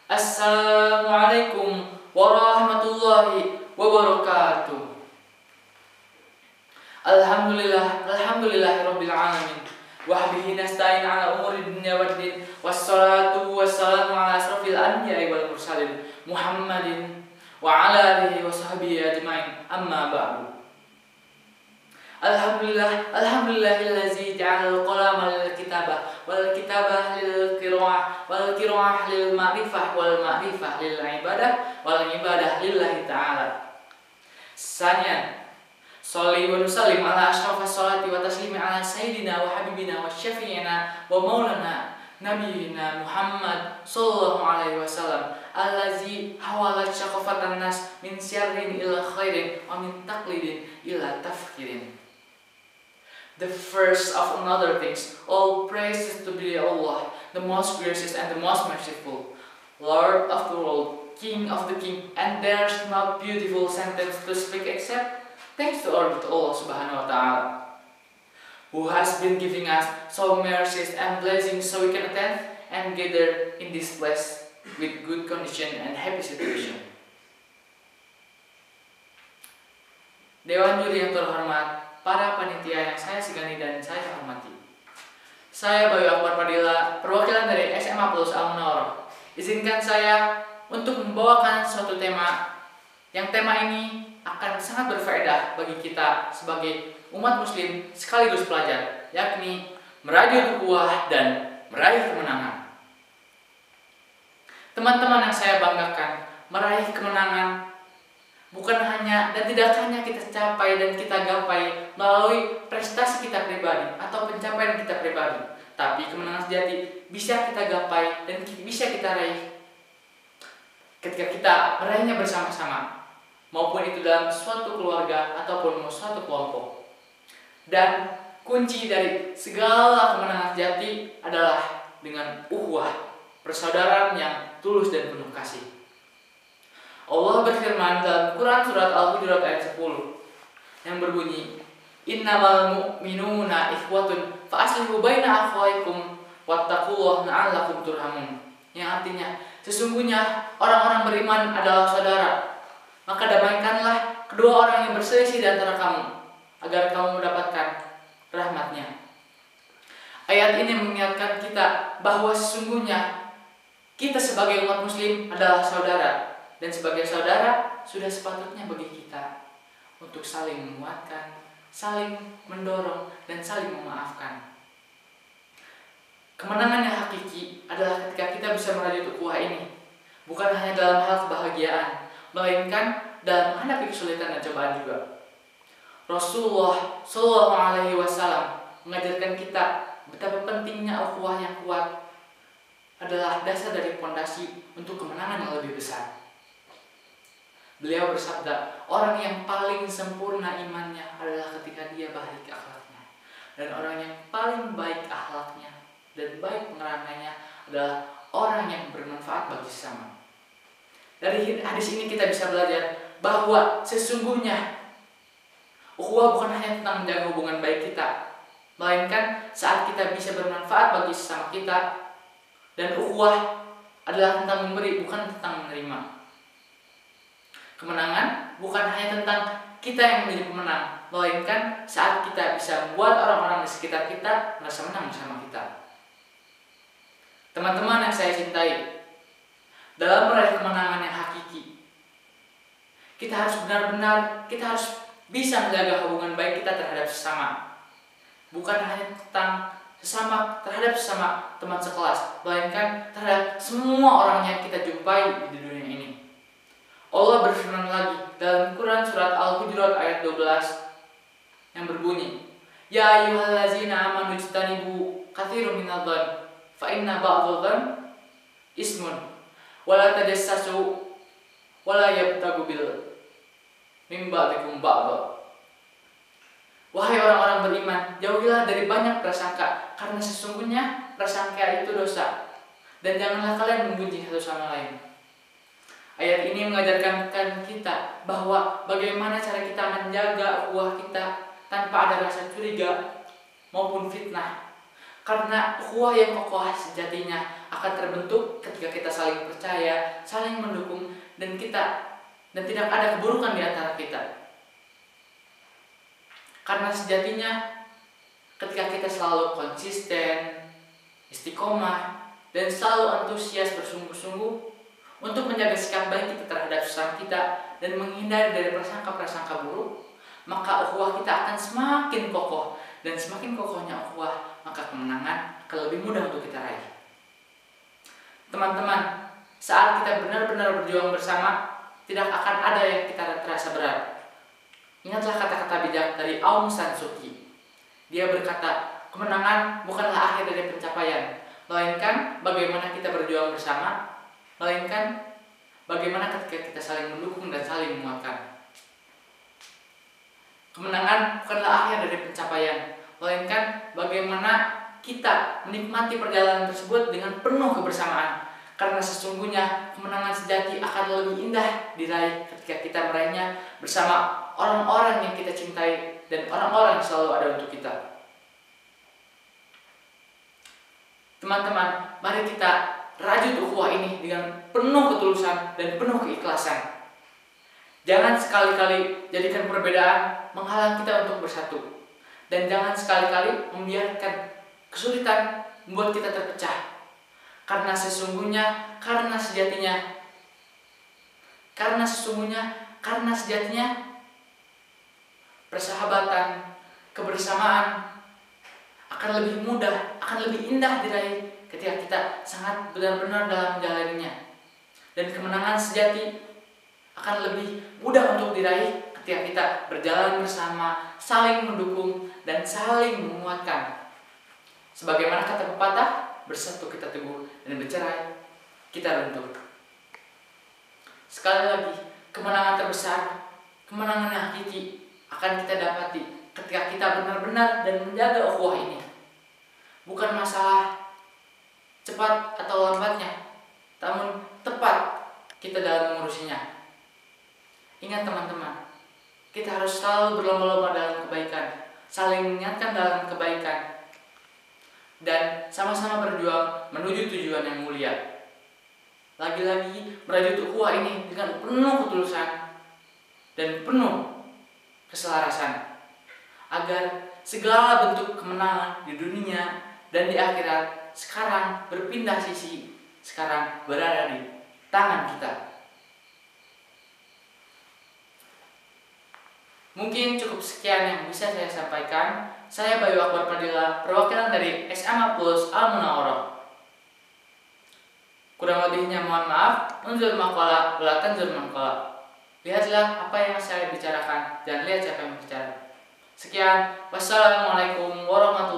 Assalamualaikum warahmatullahi wabarakatuh. Alhamdulillahirabbil alamin. Wa bihi nasta'in 'ala umuri dunya waddin. Wassalatu wassalamu 'ala asrofil anbiya'i wal mursalin Muhammadin wa 'ala alihi wa sahbihi ajmain. Amma ba'du. Alhamdulillahillazi ja'ala al-qalama lil kitabah wal kitabah lil qira'ah wal qira'ah lil ma'rifah wal ma'rifah lil ibadah wal ibadah lillahi ta'ala. Sanian, sholli wa nusallim ala asyrafis sholati wa taslimi ala sayyidina wa habibina wa syafi'ina wa maulana nabiyina Muhammad sallallahu alaihi wasallam allazi hawala syaqafatan nas min syarrin ila khairin wa min taqlidin ila tafkirin. The first of another things, all praises to be Allah, the most gracious and the most merciful, Lord of the world, King of the king, and there's no beautiful sentence to speak except thanks to Allah subhanahu wa ta'ala, who has been giving us so mercies and blessings so we can attend and gather in this place with good condition and happy situation. Dewan juri yang terhormat, para panitia yang saya segani dan saya hormati. Saya Bayu Akbar Padilla, perwakilan dari SMA Plus Al-Munawwarah. Izinkan saya untuk membawakan suatu tema yang tema ini akan sangat berfaedah bagi kita sebagai umat muslim sekaligus pelajar, yakni meraih ukhuwah dan meraih kemenangan. Teman-teman yang saya banggakan, meraih kemenangan bukan hanya dan tidak hanya kita capai dan kita gapai melalui prestasi kita pribadi atau pencapaian kita pribadi, tapi kemenangan sejati bisa kita gapai dan bisa kita raih ketika kita meraihnya bersama-sama, maupun itu dalam suatu keluarga ataupun suatu kelompok. Dan kunci dari segala kemenangan sejati adalah dengan ukhuwah, persaudaraan yang tulus dan penuh kasih. Allah berfirman dalam Quran surat Al-Hujurat ayat 10 yang berbunyi, Innamal mu'minuna ikhwatun fa aslihu baina akhwaikum wattaqullaha la'allakum turhamun. Yang artinya, sesungguhnya orang-orang beriman adalah saudara, maka damaikanlah kedua orang yang berselisih di antara kamu agar kamu mendapatkan rahmatnya. Ayat ini mengingatkan kita bahwa sesungguhnya kita sebagai umat muslim adalah saudara. Dan sebagai saudara, sudah sepatutnya bagi kita untuk saling menguatkan, saling mendorong, dan saling memaafkan. Kemenangan yang hakiki adalah ketika kita bisa merajut ukhuwah ini, bukan hanya dalam hal kebahagiaan, melainkan dalam menghadapi kesulitan dan cobaan juga. Rasulullah Shallallahu Alaihi Wasallam mengajarkan kita betapa pentingnya ukhuwah yang kuat adalah dasar dari fondasi untuk kemenangan yang lebih besar. Beliau bersabda, orang yang paling sempurna imannya adalah ketika dia baik akhlaknya. Dan orang yang paling baik akhlaknya dan baik pengerangannya adalah orang yang bermanfaat bagi sesama. Dari hadis ini kita bisa belajar bahwa sesungguhnya ukhuwah bukan hanya tentang menjaga hubungan baik kita, melainkan saat kita bisa bermanfaat bagi sesama kita. Dan ukhuwah adalah tentang memberi, bukan tentang menerima. Kemenangan bukan hanya tentang kita yang menjadi pemenang, melainkan saat kita bisa membuat orang-orang di sekitar kita merasa menang bersama kita. Teman-teman yang saya cintai, dalam meraih kemenangan yang hakiki, kita harus benar-benar, kita harus bisa menjaga hubungan baik kita terhadap sesama. Bukan hanya tentang sesama terhadap sesama teman sekelas, melainkan terhadap semua orang yang kita jumpai di dunia ini. Allah berfirman lagi dalam Quran surat Al-Hujurat ayat 12 yang berbunyi, Ya ayyuhallazina amanu ijtanibu katsiran minadh-dhann fa inna ba'dadh-dhann ismun wa la tajassasu wa la yabtagu bil min ba'dikum ba'dha. Wahai orang-orang beriman, jauhilah dari banyak prasangka, karena sesungguhnya prasangka itu dosa, dan janganlah kalian membenci satu sama lain. Ayat ini mengajarkan kita bahwa bagaimana cara kita menjaga ukhuwah kita tanpa ada rasa curiga maupun fitnah. Karena ukhuwah yang kokoh sejatinya akan terbentuk ketika kita saling percaya, saling mendukung, dan tidak ada keburukan di antara kita. Karena sejatinya ketika kita selalu konsisten, istiqomah, dan selalu antusias bersungguh-sungguh untuk menjaga sikap baik kita terhadap sesama kita dan menghindari dari prasangka-prasangka buruk, maka ukhuwah kita akan semakin kokoh, dan semakin kokohnya ukhuwah, maka kemenangan akan lebih mudah untuk kita raih. Teman-teman, saat kita benar-benar berjuang bersama, tidak akan ada yang kita terasa berat. Ingatlah kata-kata bijak dari Aung San Suu Kyi. Dia berkata, kemenangan bukanlah akhir dari pencapaian, melainkan bagaimana kita berjuang bersama, melainkan bagaimana ketika kita saling mendukung dan saling menguatkan. Kemenangan bukanlah akhir dari pencapaian, melainkan bagaimana kita menikmati perjalanan tersebut dengan penuh kebersamaan. Karena sesungguhnya kemenangan sejati akan lebih indah diraih ketika kita meraihnya bersama orang-orang yang kita cintai dan orang-orang yang selalu ada untuk kita. Teman-teman, mari kita rajut ukhuwah ini dengan penuh ketulusan dan penuh keikhlasan. Jangan sekali-kali jadikan perbedaan menghalang kita untuk bersatu. Dan jangan sekali-kali membiarkan kesulitan membuat kita terpecah. Karena sesungguhnya, karena sejatinya persahabatan, kebersamaan akan lebih mudah, akan lebih indah diraih ketika kita sangat benar-benar dalam menjalaninya. Dan kemenangan sejati akan lebih mudah untuk diraih ketika kita berjalan bersama, saling mendukung, dan saling menguatkan. Sebagaimana kata pepatah, bersatu kita teguh dan bercerai kita runtuh. Sekali lagi, kemenangan terbesar, kemenangan yang hakiki akan kita dapati ketika kita benar-benar dan menjaga ukhuwah ini. Bukan masalah cepat atau lambatnya, namun tepat kita dalam mengurusinya. Ingat teman-teman, kita harus selalu berlomba-lomba dalam kebaikan, saling mengingatkan dalam kebaikan, dan sama-sama berjuang menuju tujuan yang mulia. Lagi-lagi merajut ukhuwah ini dengan penuh ketulusan dan penuh keselarasan, agar segala bentuk kemenangan di dunia dan di akhirat sekarang berpindah sisi, sekarang berada di tangan kita. Mungkin cukup sekian yang bisa saya sampaikan. Saya Bayu Akbar Padilla, perwakilan dari SMA Plus Al Munawarah. Kurang lebihnya mohon maaf. Unzur maqala wala tanzur maqala. Lihatlah apa yang saya bicarakan dan lihat siapa yang bicara. Sekian, wassalamualaikum warahmatullahi wabarakatuh.